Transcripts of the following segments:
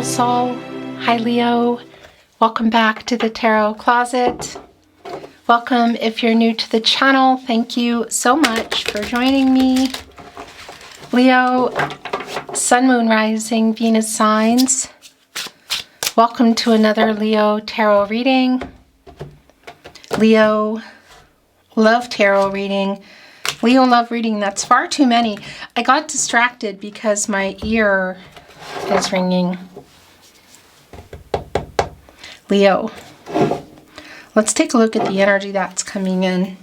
Soul. Hi Leo, welcome back to the Tarot Closet. Welcome if you're new to the channel. Thank you so much for joining me. Leo, Sun, Moon, Rising, Venus signs. Welcome to another Leo Tarot reading. Leo Love Tarot reading. Leo Love Reading, that's far too many. I got distracted because my ear is ringing. Leo, let's take a look at the energy that's coming in.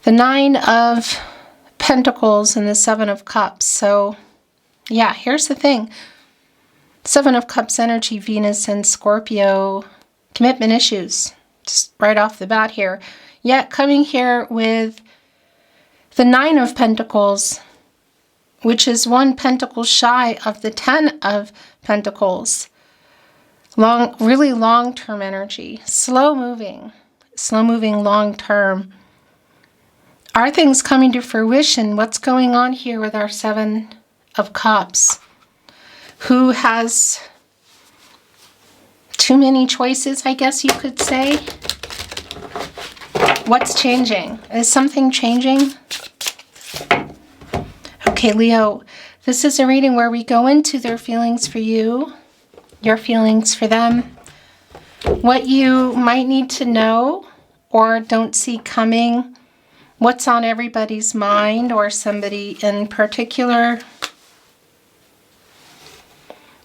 The Nine of Pentacles and the Seven of Cups. So, yeah, here's the thing. Seven of Cups energy, Venus and Scorpio. Commitment issues, just right off the bat here. Yet coming here with the Nine of Pentacles, which is one pentacle shy of the Ten of Pentacles. Really long-term energy. Slow-moving, long-term. Are things coming to fruition? What's going on here with our Seven of Cups? Who has too many choices, I guess you could say? What's changing? Is something changing? Okay, Leo, this is a reading where we go into their feelings for you, your feelings for them, what you might need to know or don't see coming, what's on everybody's mind or somebody in particular.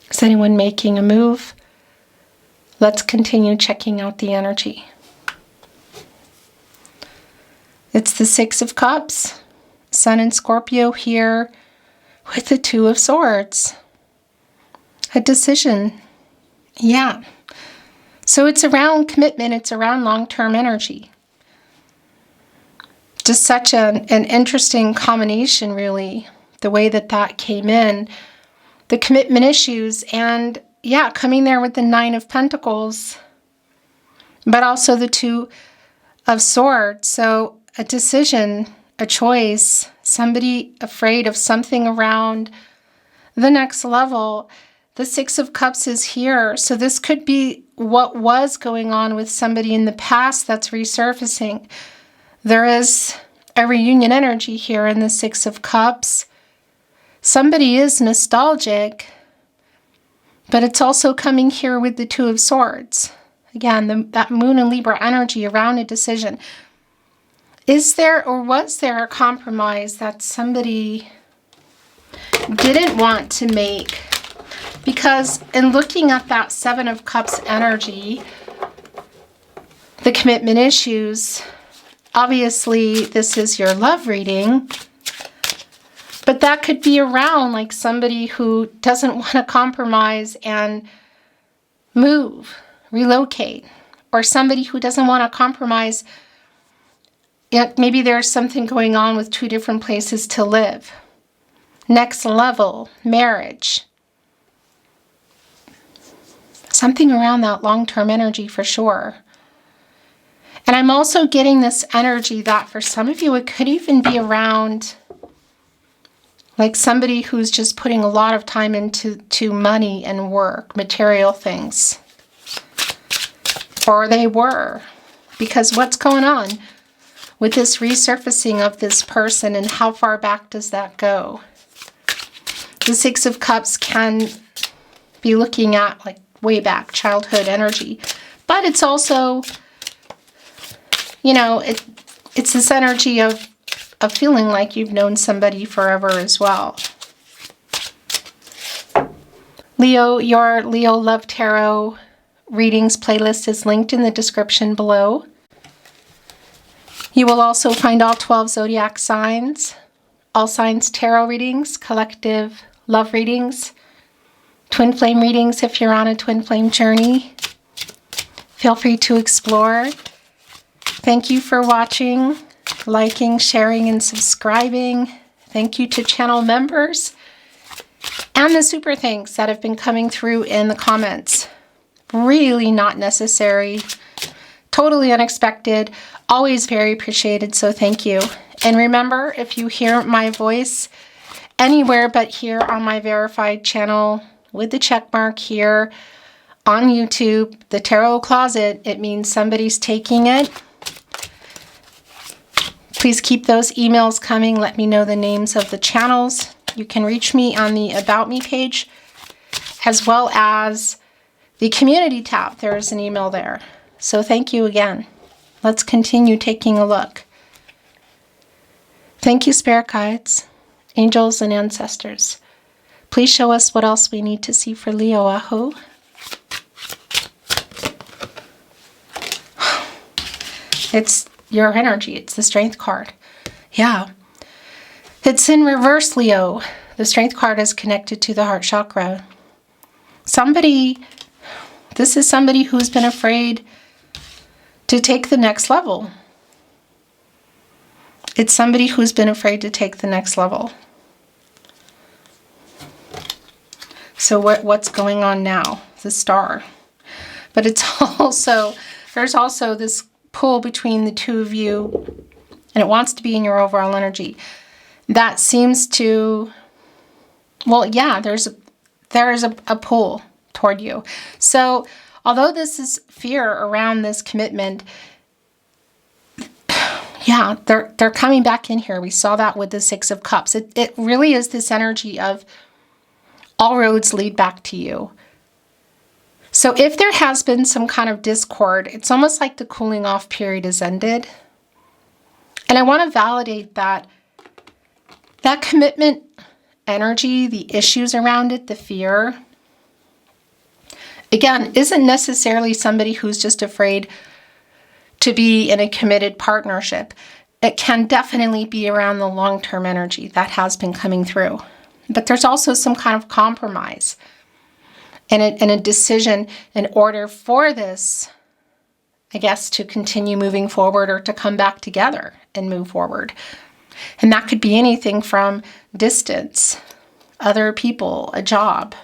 Is anyone making a move? Let's continue checking out the energy. It's the Six of Cups, Sun and Scorpio here with the Two of Swords. A decision. Yeah. So it's around commitment. It's around long-term energy. Just such an interesting combination, really, the way that came in. The commitment issues and, yeah, coming there with the Nine of Pentacles, but also the Two of Swords. So a decision, a choice, somebody afraid of something around the next level. The Six of Cups is here. So this could be what was going on with somebody in the past that's resurfacing. There is a reunion energy here in the Six of Cups. Somebody is nostalgic, but it's also coming here with the Two of Swords. Again, that Moon and Libra energy around a decision. Is there or was there a compromise that somebody didn't want to make? Because in looking at that Seven of Cups energy, the commitment issues, obviously this is your love reading, but that could be around like somebody who doesn't want to compromise and move, relocate, or somebody who doesn't want to compromise. Yet maybe there's something going on with two different places to live. Next level, marriage. Something around that long-term energy for sure. And I'm also getting this energy that for some of you, it could even be around like somebody who's just putting a lot of time into money and work, material things. Or they were. Because what's going on with this resurfacing of this person, and how far back does that go? The Six of Cups can be looking at like way back, childhood energy. But it's also, you know, it's this energy of feeling like you've known somebody forever as well. Leo, your Leo Love Tarot readings playlist is linked in the description below. You will also find all 12 zodiac signs, all signs tarot readings, collective love readings, twin flame readings if you're on a twin flame journey. Feel free to explore. Thank you for watching, liking, sharing, and subscribing. Thank you to channel members and the super thanks that have been coming through in the comments. Really not necessary. Totally unexpected. Always very appreciated, so thank you. And remember, if you hear my voice anywhere but here on my verified channel, with the check mark here on YouTube, the Tarot Closet, it means somebody's taking it. Please keep those emails coming. Let me know the names of the channels. You can reach me on the About Me page, as well as the community tab. There's an email there. So thank you again. Let's continue taking a look. Thank you, spirit guides, angels, and ancestors. Please show us what else we need to see for Leo. Aho. It's your energy. It's the Strength card. Yeah. It's in reverse, Leo. The Strength card is connected to the heart chakra. This is somebody who's been afraid to take the next level. It's somebody who's been afraid to take the next level. So what's going on now? The Star. But it's also, there's also this pull between the two of you, and it wants to be in your overall energy. That seems to, well, yeah, there is a pull toward you. So although this is fear around this commitment, yeah, they're coming back in here. We saw that with the Six of Cups. It really is this energy of all roads lead back to you. So if there has been some kind of discord, it's almost like the cooling off period has ended. And I want to validate that commitment energy, the issues around it, the fear, again, isn't necessarily somebody who's just afraid to be in a committed partnership. It can definitely be around the long-term energy that has been coming through. But there's also some kind of compromise and a decision in order for this, I guess, to continue moving forward or to come back together and move forward. And that could be anything from distance, other people, a job.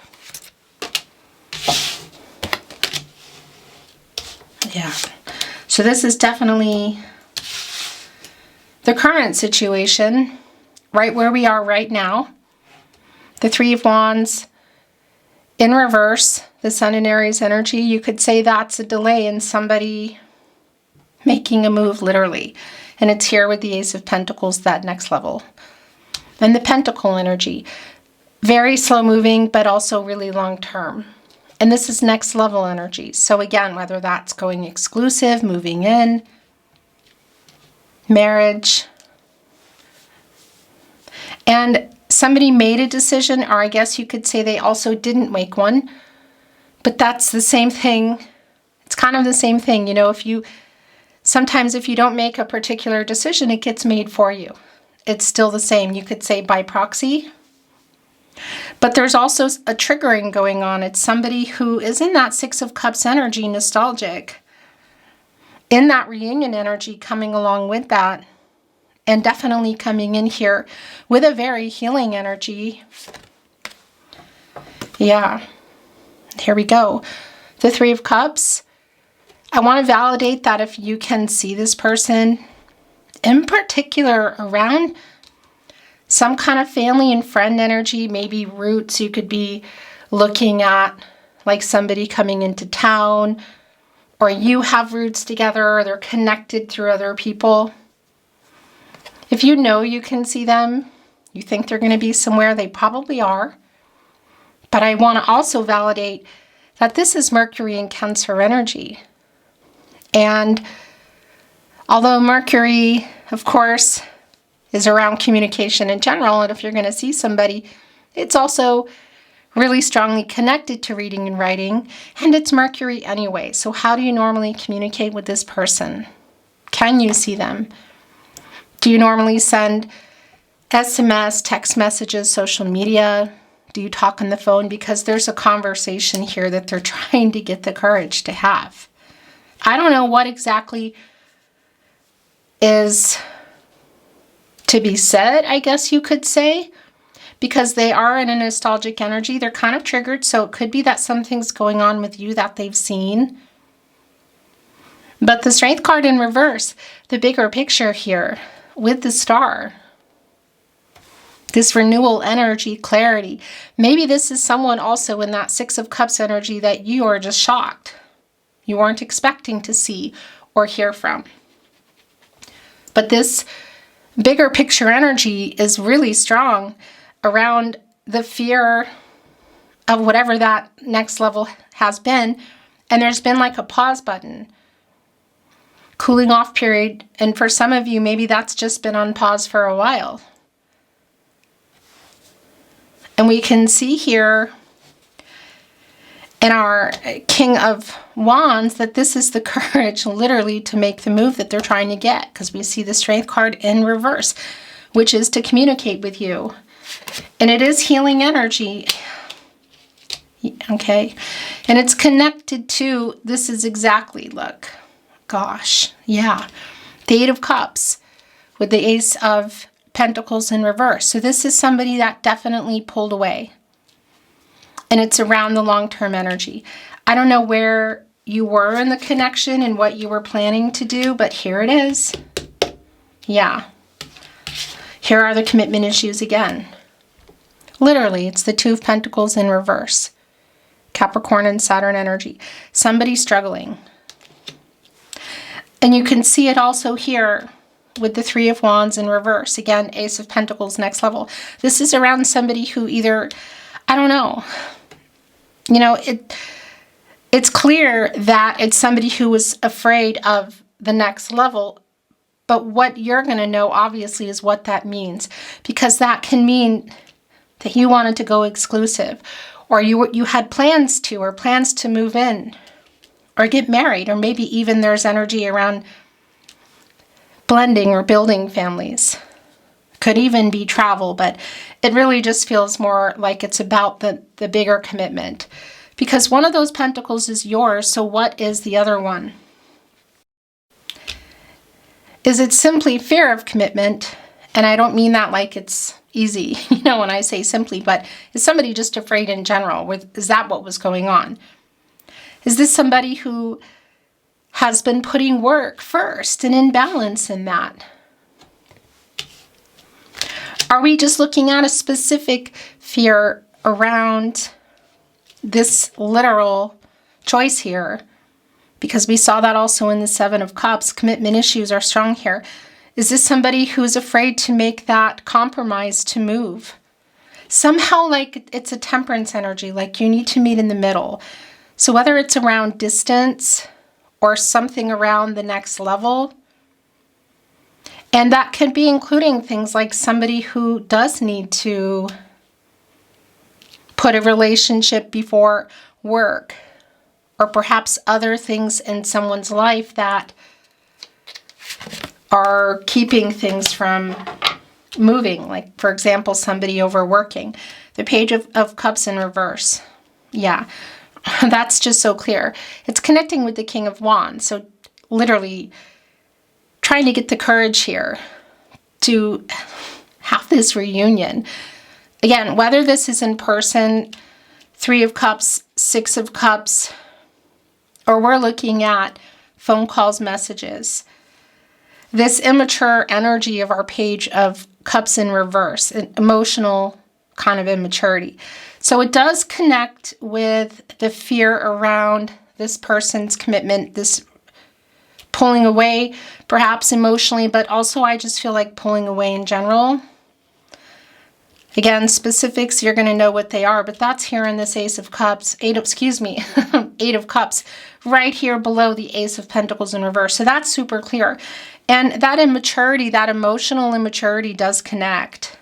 Yeah. So this is definitely the current situation, right where we are right now. The Three of Wands in reverse, the Sun and Aries energy. You could say that's a delay in somebody making a move, literally. And it's here with the Ace of Pentacles, that next level. And the Pentacle energy. Very slow moving, but also really long term. And this is next level energy. So again, whether that's going exclusive, moving in, marriage. And somebody made a decision, or I guess you could say they also didn't make one. But that's the same thing. It's kind of the same thing. You know, sometimes if you don't make a particular decision, it gets made for you. It's still the same. You could say by proxy. But there's also a triggering going on. It's somebody who is in that Six of Cups energy, nostalgic, in that reunion energy coming along with that, and definitely coming in here with a very healing energy. Yeah, here we go. The Three of Cups. I want to validate that if you can see this person, in particular around some kind of family and friend energy, maybe roots. You could be looking at like somebody coming into town, or you have roots together, or they're connected through other people. If you know you can see them, you think they're going to be somewhere, they probably are. But I want to also validate that this is Mercury and Cancer energy. And although Mercury, of course, is around communication in general, and if you're going to see somebody, it's also really strongly connected to reading and writing, and it's Mercury anyway. So how do you normally communicate with this person? Can you see them? Do you normally send SMS, text messages, social media? Do you talk on the phone? Because there's a conversation here that they're trying to get the courage to have. I don't know what exactly is to be said, I guess you could say, because they are in a nostalgic energy. They're kind of triggered, so it could be that something's going on with you that they've seen. But the Strength card in reverse, the bigger picture here with the Star. This renewal energy, clarity. Maybe this is someone also in that Six of Cups energy that you are just shocked. You weren't expecting to see or hear from. But this bigger picture energy is really strong around the fear of whatever that next level has been. And there's been like a pause button, cooling off period. And for some of you, maybe that's just been on pause for a while. And we can see here in our King of Wands that this is the courage literally to make the move that they're trying to get, because we see the Strength card in reverse, which is to communicate with you. And it is healing energy. Okay. And it's connected to, this is exactly, look, gosh, yeah. The Eight of Cups with the Ace of Pentacles in reverse. So this is somebody that definitely pulled away. And it's around the long-term energy. I don't know where you were in the connection and what you were planning to do, but here it is. Yeah. Here are the commitment issues again. Literally, it's the Two of Pentacles in reverse. Capricorn and Saturn energy. Somebody struggling. And you can see it also here with the Three of Wands in reverse. Again, Ace of Pentacles, next level. This is around somebody who either, I don't know, you know, it's clear that it's somebody who was afraid of the next level, but what you're going to know, obviously, is what that means, because that can mean that you wanted to go exclusive, or you had plans to move in, or get married, or maybe even there's energy around blending or building families. Could even be travel, but it really just feels more like it's about the bigger commitment. Because one of those pentacles is yours, so what is the other one? Is it simply fear of commitment? And I don't mean that like it's easy, you know, when I say simply, but is somebody just afraid in general? Is that what was going on? Is this somebody who has been putting work first and in balance in that? Are we just looking at a specific fear around this literal choice here? Because we saw that also in the Seven of Cups. Commitment issues are strong here. Is this somebody who's afraid to make that compromise to move? Somehow like it's a temperance energy, like you need to meet in the middle. So whether it's around distance or something around the next level, and that could be including things like somebody who does need to put a relationship before work, or perhaps other things in someone's life that are keeping things from moving. Like, for example, somebody overworking. The Page of Cups in reverse. Yeah, that's just so clear. It's connecting with the King of Wands. So literally trying to get the courage here to have this reunion. Again, whether this is in person, Three of Cups, Six of Cups, or we're looking at phone calls, messages. This immature energy of our Page of Cups in reverse, an emotional kind of immaturity. So it does connect with the fear around this person's commitment, this pulling away, perhaps emotionally, but also I just feel like pulling away in general. Again, specifics, you're going to know what they are, but that's here in this Eight of Cups, Eight of Cups, right here below the Ace of Pentacles in reverse. So that's super clear. And that immaturity, that emotional immaturity does connect.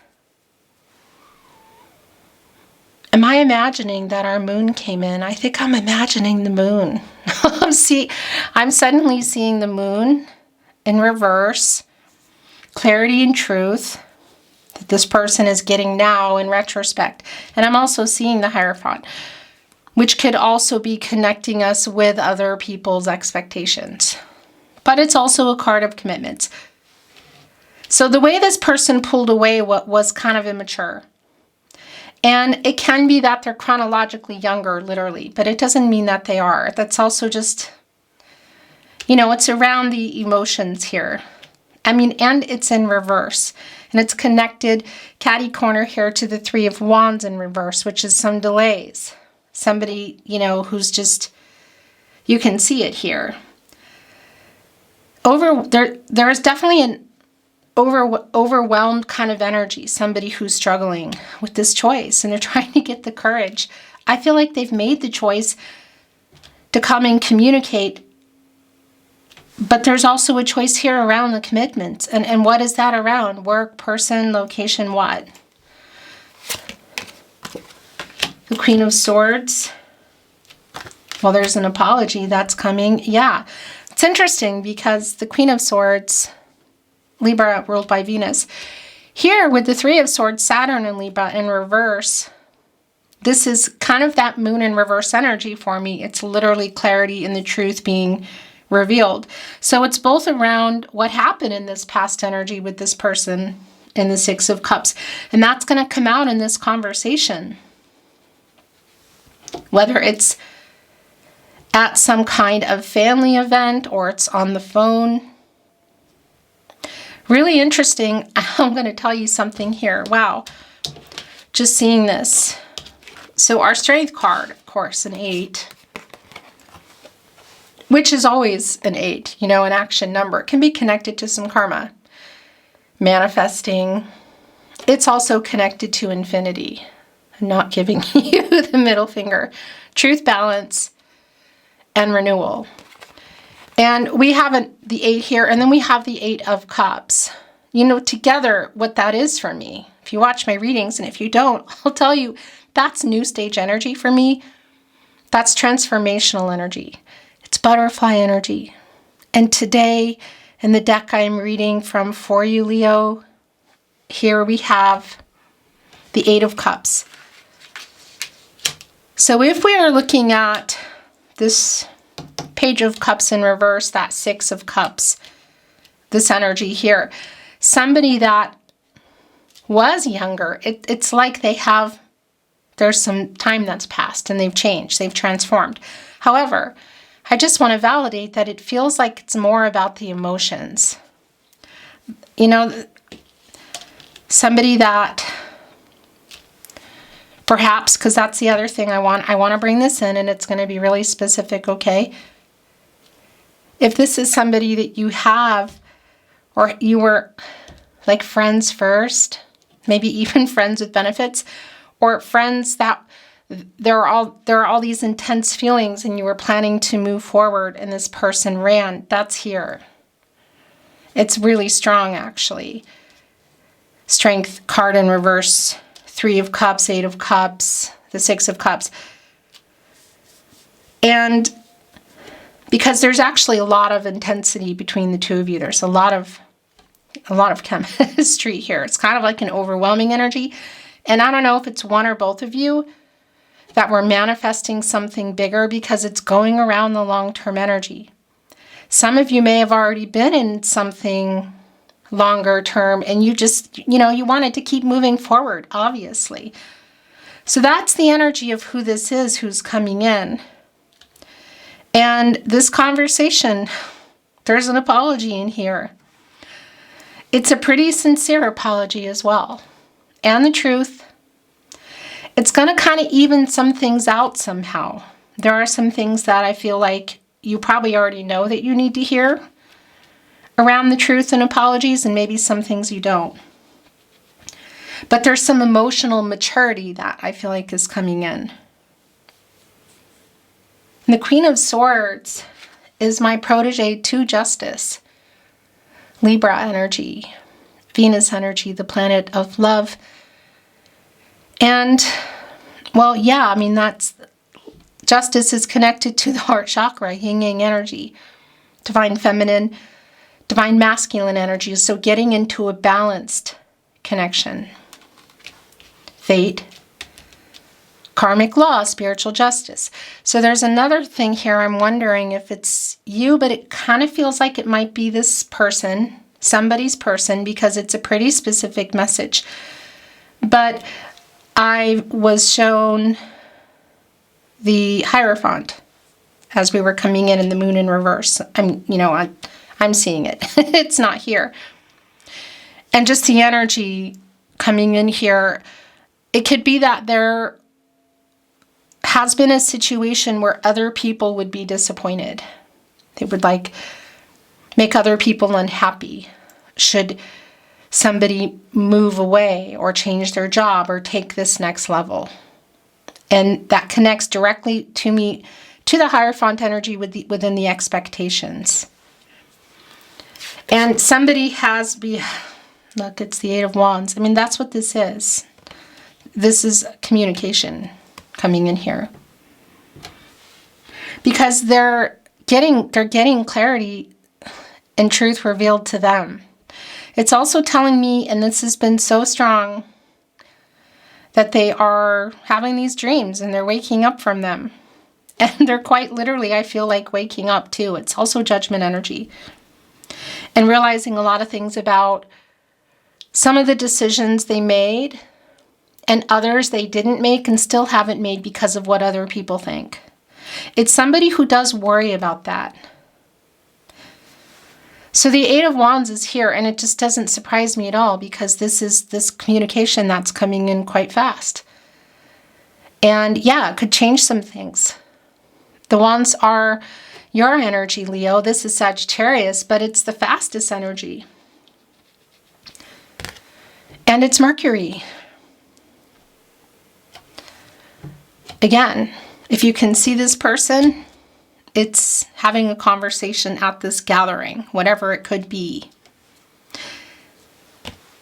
Am I imagining that our moon came in? I think I'm imagining the moon. I'm suddenly seeing the moon in reverse, clarity and truth that this person is getting now in retrospect. And I'm also seeing the Hierophant, which could also be connecting us with other people's expectations. But it's also a card of commitments. So the way this person pulled away was kind of immature. And it can be that they're chronologically younger, literally, but it doesn't mean that they are. That's also just, you know, it's around the emotions here. I mean, and it's in reverse. And it's connected catty corner here to the Three of Wands in reverse, which is some delays. Somebody, you know, who's just, you can see it here. There is definitely an overwhelmed kind of energy, somebody who's struggling with this choice, and they're trying to get the courage. I feel like they've made the choice to come and communicate, but there's also a choice here around the commitment. And what is that around? Work, person, location, what? The Queen of Swords. Well, there's an apology that's coming. Yeah, it's interesting because the Queen of Swords, Libra ruled by Venus. Here with the Three of Swords, Saturn and Libra in reverse, this is kind of that moon in reverse energy for me. It's literally clarity and the truth being revealed. So it's both around what happened in this past energy with this person in the Six of Cups. And that's going to come out in this conversation. Whether it's at some kind of family event or it's on the phone. Really interesting. I'm going to tell you something here. Wow. Just seeing this. So our Strength card, of course, an 8, which is always an 8, you know, an action number. It can be connected to some karma. Manifesting. It's also connected to infinity. I'm not giving you the middle finger. Truth, balance, and renewal. And we have the 8 here, and then we have the 8 of Cups. You know, together, what that is for me. If you watch my readings, and if you don't, I'll tell you, that's new stage energy for me. That's transformational energy. It's butterfly energy. And today, in the deck I'm reading from for you, Leo, here we have the 8 of Cups. So if we are looking at this Page of Cups in reverse, that 6 of Cups, this energy here, somebody that was younger, it's like there's some time that's passed and they've changed, they've transformed. However, I just want to validate that it feels like it's more about the emotions. You know, somebody that perhaps, because that's the other thing I want to bring this in, and it's going to be really specific, okay? If this is somebody that you have, or you were like friends first, maybe even friends with benefits, or friends that there are all these intense feelings and you were planning to move forward and this person ran, that's here. It's really strong, actually. Strength card in reverse, 3 of Cups, 8 of Cups, the 6 of Cups. And because there's actually a lot of intensity between the two of you. There's a lot of chemistry here. It's kind of like an overwhelming energy. And I don't know if it's one or both of you that were manifesting something bigger, because it's going around the long-term energy. Some of you may have already been in something longer term and you just, you wanted to keep moving forward, obviously. So that's the energy of who this is, who's coming in. And this conversation, there's an apology in here. It's a pretty sincere apology as well. And the truth. It's going to kind of even some things out somehow. There are some things that I feel like you probably already know that you need to hear around the truth and apologies, and maybe some things you don't. But there's some emotional maturity that I feel like is coming in. And the Queen of Swords is my protege to Justice. Libra energy, Venus energy, the planet of love. And, well, yeah, I mean, that's, Justice is connected to the heart chakra, yin-yang energy, divine feminine, divine masculine energy. So getting into a balanced connection. Fate, karmic law, spiritual justice. So there's another thing here. I'm wondering if it's you, but it kind of feels like it might be this person, somebody's person, because it's a pretty specific message. But I was shown the Hierophant as we were coming in the moon in reverse. I'm seeing it. It's not here. And just the energy coming in here, it could be that there has been a situation where other people would be disappointed. They would like make other people unhappy should somebody move away or change their job or take this next level. And that connects directly to me, to the Hierophant energy within the expectations. And somebody look, it's the Eight of Wands. I mean, that's what this is. This is communication coming in here. Because they're getting clarity and truth revealed to them. It's also telling me, and this has been so strong, that they are having these dreams and they're waking up from them. And they're quite literally, I feel like, waking up too. It's also Judgment energy. And realizing a lot of things about some of the decisions they made and others they didn't make and still haven't made because of what other people think. It's somebody who does worry about that. So the Eight of Wands is here, and it just doesn't surprise me at all, because this is this communication that's coming in quite fast. And yeah, it could change some things. The Wands are your energy, Leo. This is Sagittarius, but it's the fastest energy. And it's Mercury. Again, if you can see this person, it's having a conversation at this gathering, whatever it could be.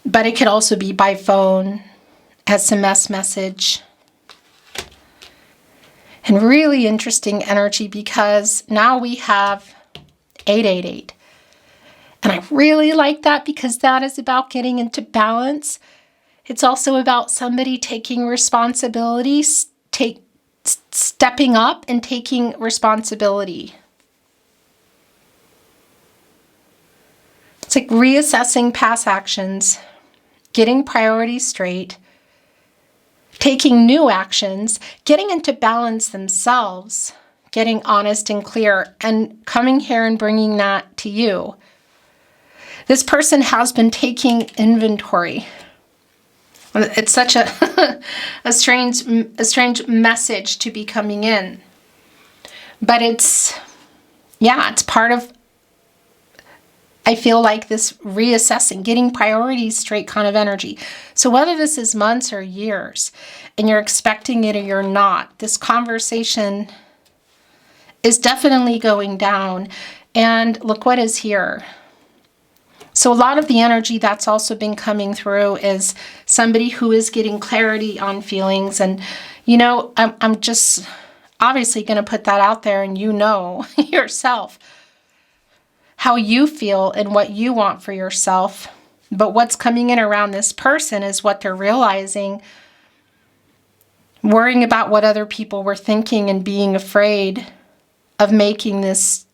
But it could also be by phone, SMS message. And really interesting energy, because now we have 888. And I really like that, because that is about getting into balance. It's also about somebody taking responsibility, stepping up and taking responsibility. It's like reassessing past actions, getting priorities straight, taking new actions, getting into balance themselves, getting honest and clear, and coming here and bringing that to you. This person has been taking inventory. It's such a a strange message to be coming in. But it's part of, I feel like, this reassessing, getting priorities straight kind of energy. So whether this is months or years, and you're expecting it or you're not, this conversation is definitely going down. And look what is here. So a lot of the energy that's also been coming through is somebody who is getting clarity on feelings. And, I'm just obviously going to put that out there, and yourself how you feel and what you want for yourself. But what's coming in around this person is what they're realizing, worrying about what other people were thinking and being afraid of making this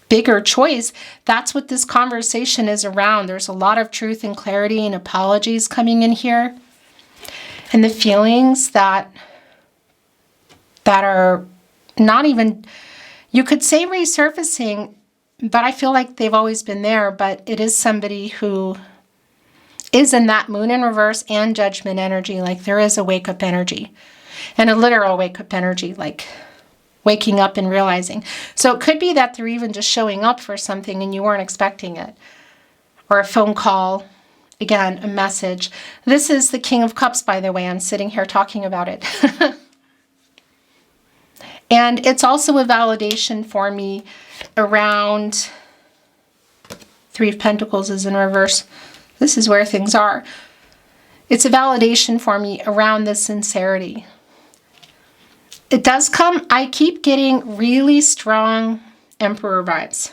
bigger choice. That's what this conversation is around. There's a lot of truth and clarity and apologies coming in here. And the feelings that are not even, you could say, resurfacing, but I feel like they've always been there. But it is somebody who is in that Moon in reverse and Judgment energy. Like, there is a wake-up energy, and a literal wake-up energy, like waking up and realizing. So it could be that they're even just showing up for something and you weren't expecting it. Or a phone call, again, a message. This is the King of Cups, by the way. I'm sitting here talking about it. And it's also a validation for me around Three of Pentacles is in reverse. This is where things are. It's a validation for me around the sincerity. It does come, I keep getting really strong Emperor vibes.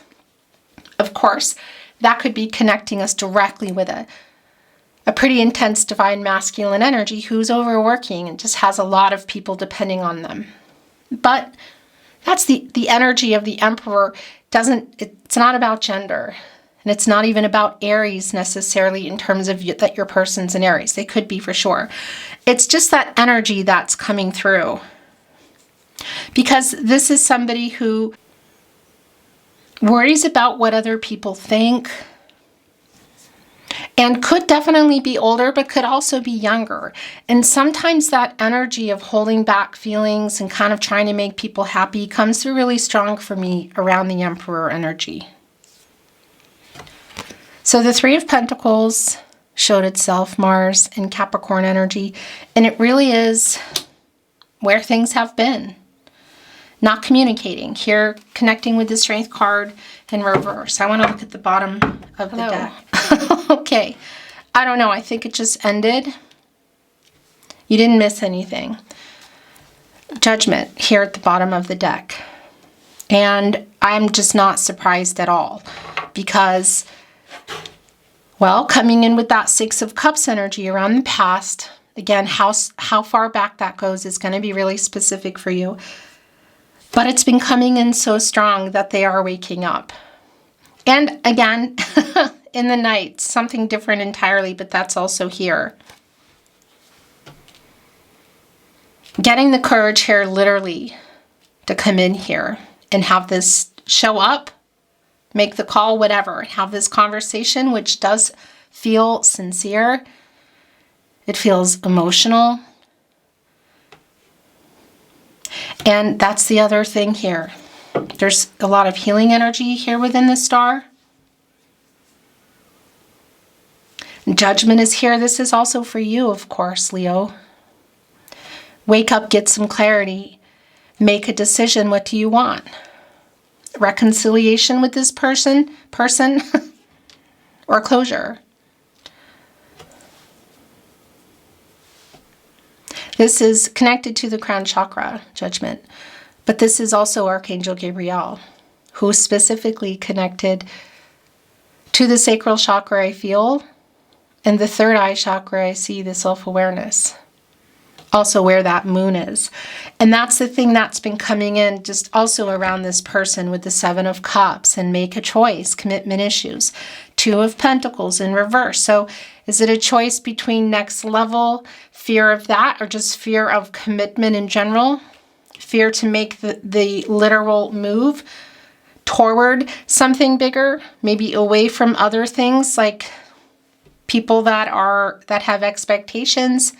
Of course, that could be connecting us directly with a pretty intense divine masculine energy who's overworking and just has a lot of people depending on them. But that's the energy of the Emperor. It's not about gender. And it's not even about Aries necessarily, in terms of that your person's an Aries. They could be, for sure. It's just that energy that's coming through. Because this is somebody who worries about what other people think. And could definitely be older, but could also be younger. And sometimes that energy of holding back feelings and kind of trying to make people happy comes through really strong for me around the Emperor energy. So the Three of Pentacles showed itself, Mars in Capricorn energy, and it really is where things have been. Not communicating. Here, connecting with the Strength card in reverse. I want to look at the bottom of the deck. Okay. I don't know. I think it just ended. You didn't miss anything. Judgment here at the bottom of the deck. And I'm just not surprised at all because, well, coming in with that Six of Cups energy around the past, again, how far back that goes is going to be really specific for you. But it's been coming in so strong that they are waking up. And again, in the night, something different entirely, but that's also here. Getting the courage here literally to come in here and have this show up, make the call, whatever, have this conversation, which does feel sincere. It feels emotional. And that's the other thing here. There's a lot of healing energy here within the star. Judgment is here. This is also for you, of course, Leo. Wake up, get some clarity. Make a decision. What do you want? Reconciliation with this person, or closure. This is connected to the crown chakra, Judgment. But this is also Archangel Gabriel, who is specifically connected to the sacral chakra, I feel, and the third eye chakra, I see the self-awareness. Also where that moon is. And that's the thing that's been coming in just also around this person with the Seven of Cups and make a choice, commitment issues. Two of Pentacles in reverse. So is it a choice between next level, fear of that, or just fear of commitment in general? Fear to make the literal move toward something bigger, maybe away from other things like people that have expectations,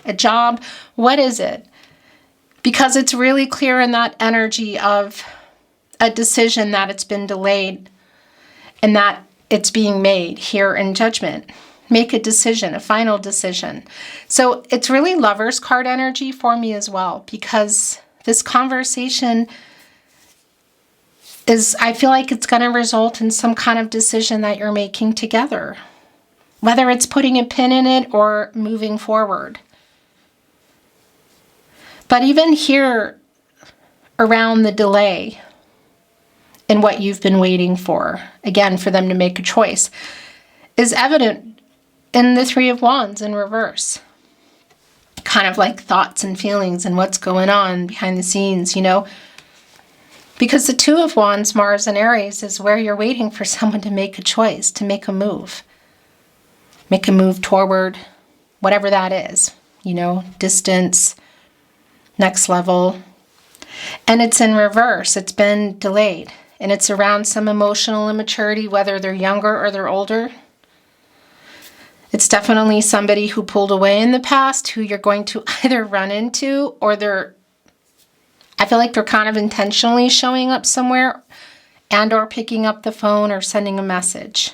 a job. What is it? Because it's really clear in that energy of a decision that it's been delayed and that it's being made here in Judgment. Make a decision, a final decision. So it's really Lover's card energy for me as well, because this conversation is, I feel like it's going to result in some kind of decision that you're making together, whether it's putting a pin in it or moving forward. But even here around the delay and what you've been waiting for, again, for them to make a choice, is evident in the Three of Wands in reverse. Kind of like thoughts and feelings and what's going on behind the scenes, you know. Because the Two of Wands, Mars and Aries, is where you're waiting for someone to make a choice, to make a move. Make a move toward whatever that is, you know, distance, next level. And it's in reverse. It's been delayed. And it's around some emotional immaturity, whether they're younger or they're older. It's definitely somebody who pulled away in the past, who you're going to either run into, or I feel like they're kind of intentionally showing up somewhere and or picking up the phone or sending a message.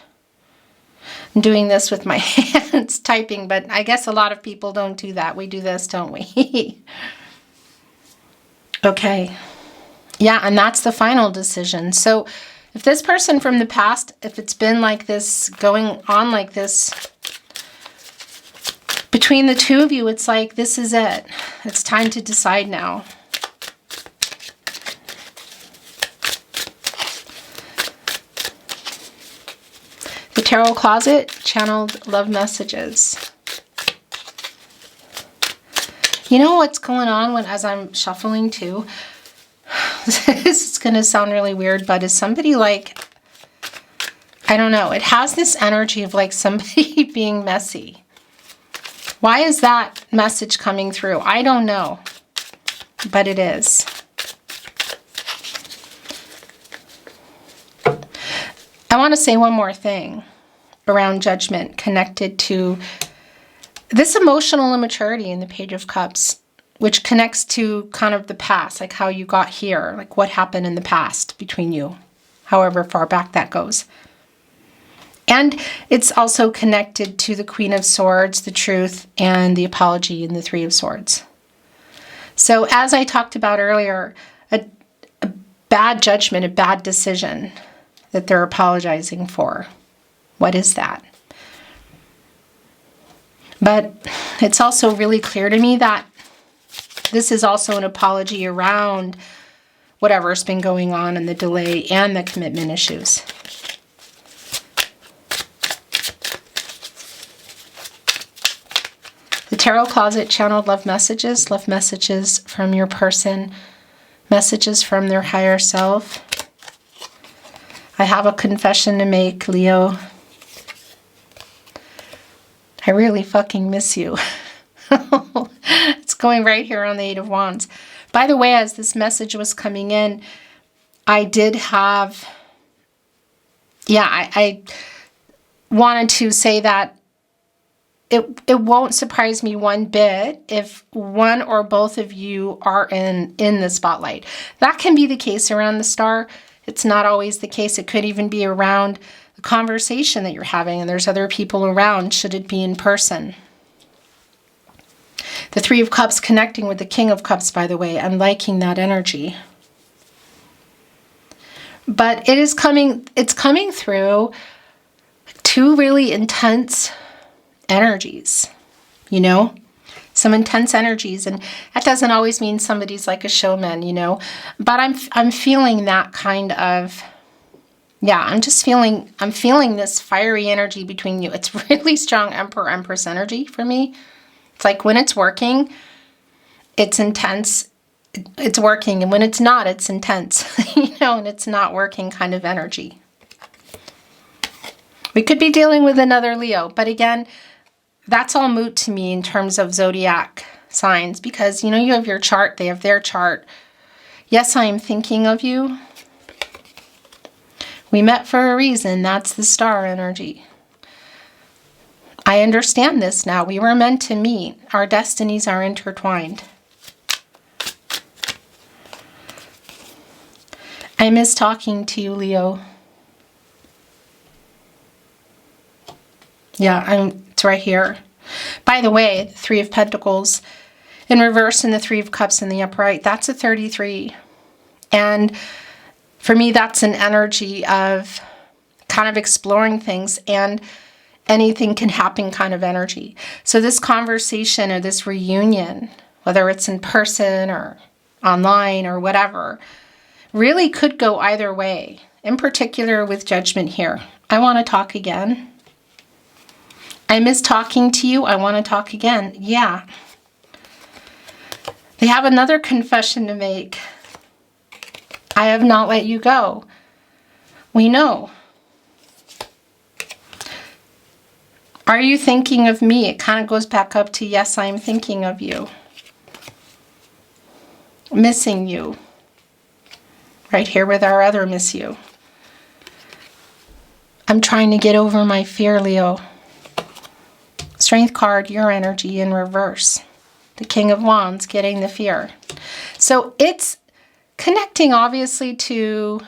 I'm doing this with my hands typing, but I guess a lot of people don't do that. We do this, don't we? Okay. Yeah, and that's the final decision. So if this person from the past, if it's been like this, going on like this, between the two of you, it's like, this is it. It's time to decide now. The Tarot Closet, channeled love messages. You know what's going on as I'm shuffling too? This is going to sound really weird, but is somebody like, I don't know, it has this energy of like somebody being messy. Why is that message coming through? I don't know, but it is. I want to say one more thing around judgment connected to this emotional immaturity in the Page of Cups, which connects to kind of the past, like how you got here, like what happened in the past between you, however far back that goes. And it's also connected to the Queen of Swords, the Truth, and the Apology in the Three of Swords. So as I talked about earlier, a bad judgment, a bad decision that they're apologizing for. What is that? But it's also really clear to me that this is also an apology around whatever's been going on and the delay and the commitment issues. The Tarot Closet channeled love messages from your person, messages from their higher self. I have a confession to make, Leo. I really fucking miss you. It's going right here on the Eight of Wands. By the way, as this message was coming in, I did have, I wanted to say that it won't surprise me one bit if one or both of you are in the spotlight. That can be the case around the star. It's not always the case. It could even be around the conversation that you're having and there's other people around, should it be in person. The Three of Cups connecting with the King of Cups, by the way. I'm liking that energy. But it's coming through two really intense energies, you know, some intense energies, and that doesn't always mean somebody's like a showman, you know, but I'm feeling that kind of, I'm feeling this fiery energy between you. It's really strong Emperor Empress energy for me. It's like when it's working, it's intense, it's working, and when it's not, it's intense, you know, and it's not working kind of energy. We could be dealing with another Leo, but again, that's all moot to me in terms of zodiac signs because, you know, you have your chart, they have their chart. Yes, I am thinking of you. We met for a reason. That's the star energy. I understand this now. We were meant to meet. Our destinies are intertwined. I miss talking to you, Leo. Yeah, it's right here. By the way, the Three of Pentacles in reverse and the Three of Cups in the upright, that's a 33. And for me, that's an energy of kind of exploring things and anything can happen kind of energy. So this conversation or this reunion, whether it's in person or online or whatever, really could go either way. In particular with judgment here. I want to talk again. I miss talking to you. I want to talk again. Yeah. They have another confession to make. I have not let you go. We know. Are you thinking of me? It kind of goes back up to, yes, I'm thinking of you. Missing you. Right here with our other miss you. I'm trying to get over my fear, Leo. Strength card, your energy in reverse. The King of Wands getting the fear. So it's connecting obviously to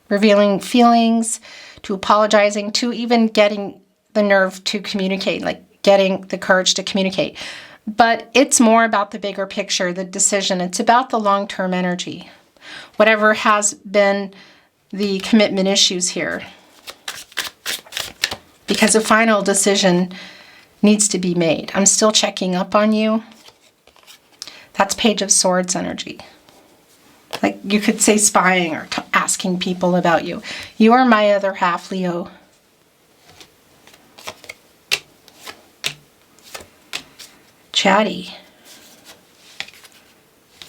revealing feelings, to apologizing, to even getting the nerve to communicate, like getting the courage to communicate. But it's more about the bigger picture, the decision. It's about the long-term energy. Whatever has been the commitment issues here. Because a final decision needs to be made. I'm still checking up on you. That's Page of Swords energy. Like you could say spying or asking people about you. You are my other half, Leo. Chatty.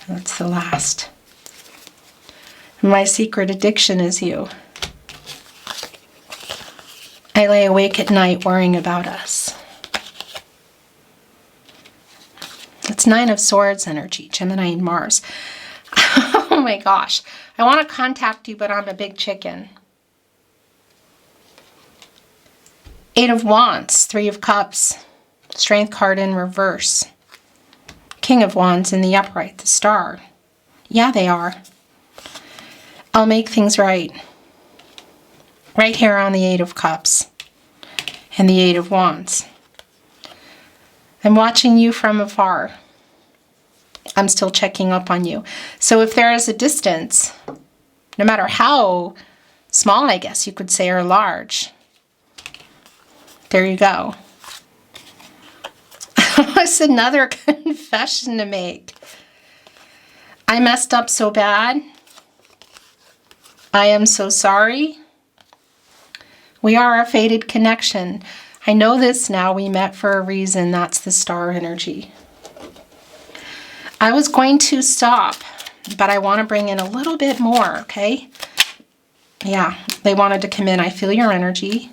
That's the last. My secret addiction is you. I lay awake at night worrying about us. It's Nine of Swords energy, Gemini and Mars. Oh my gosh. I want to contact you, but I'm a big chicken. Eight of Wands, Three of Cups, Strength card in reverse. King of Wands in the upright, the Star. Yeah, they are. I'll make things right. Right here on the Eight of Cups and the Eight of Wands. I'm watching you from afar. I'm still checking up on you. So if there is a distance, no matter how small, I guess you could say, or large, there you go. That's another confession to make. I messed up so bad. I am so sorry. We are a fated connection. I know this now. We met for a reason. That's the Star energy. I was going to stop, but I want to bring in a little bit more, okay? Yeah, they wanted to come in. I feel your energy.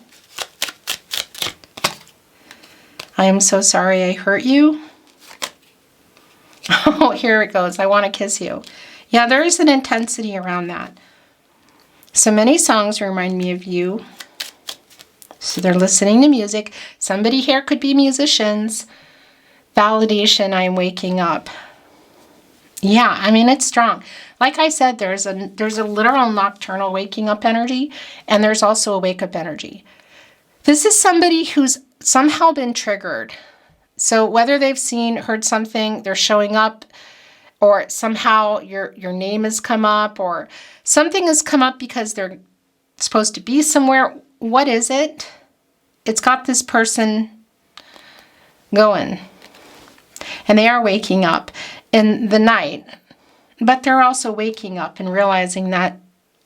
I am so sorry I hurt you. Oh, here it goes. I want to kiss you. Yeah, there is an intensity around that. So many songs remind me of you. So they're listening to music. Somebody here could be musicians. Validation, I'm waking up. Yeah, I mean, it's strong. Like I said, there's a literal nocturnal waking up energy, and there's also a wake up energy. This is somebody who's somehow been triggered. So whether they've heard something, they're showing up, or somehow your name has come up, or something has come up because they're supposed to be somewhere. What is it? It's got this person going. And they are waking up in the night. But they're also waking up and realizing that,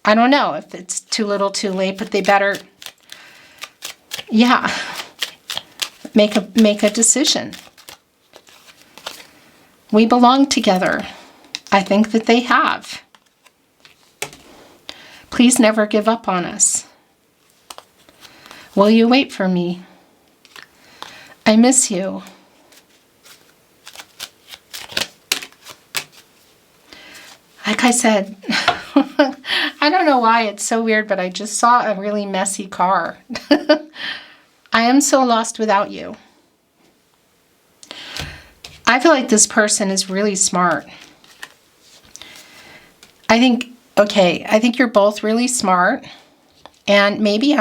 I don't know if it's too little too late, but they better, yeah, make a decision. We belong together. I think that they have. Please never give up on us. Will you wait for me? I miss you. Like I said, I don't know why it's so weird, but I just saw a really messy car. I am so lost without you. I feel like this person is really smart. I think you're both really smart, and maybe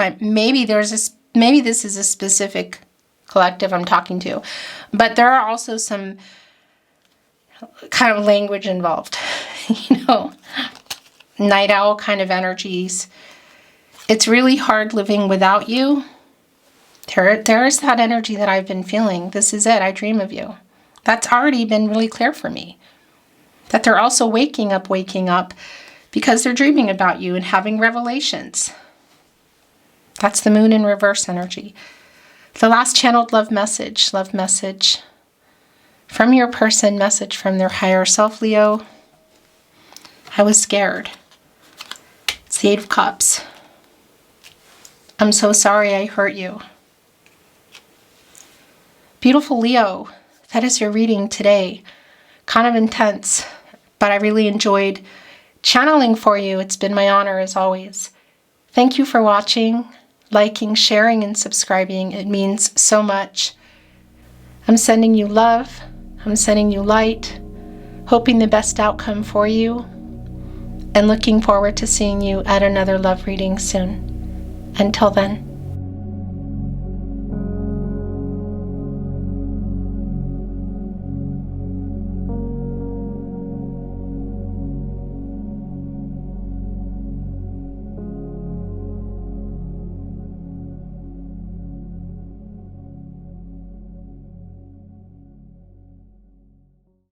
this is a specific collective I'm talking to, but there are also some kind of language involved, night owl kind of energies. It's really hard living without you. There is that energy that I've been feeling. This is it. I dream of you. That's already been really clear for me. That they're also waking up because they're dreaming about you and having revelations. That's the moon in reverse energy. The last channeled love message from your person, message from their higher self, Leo. I was scared. It's the Eight of Cups. I'm so sorry I hurt you. Beautiful Leo, that is your reading today. Kind of intense, but I really enjoyed channeling for you. It's been my honor as always. Thank you for watching, liking, sharing, and subscribing. It means so much. I'm sending you love. I'm sending you light. Hoping the best outcome for you. And looking forward to seeing you at another love reading soon. Until then.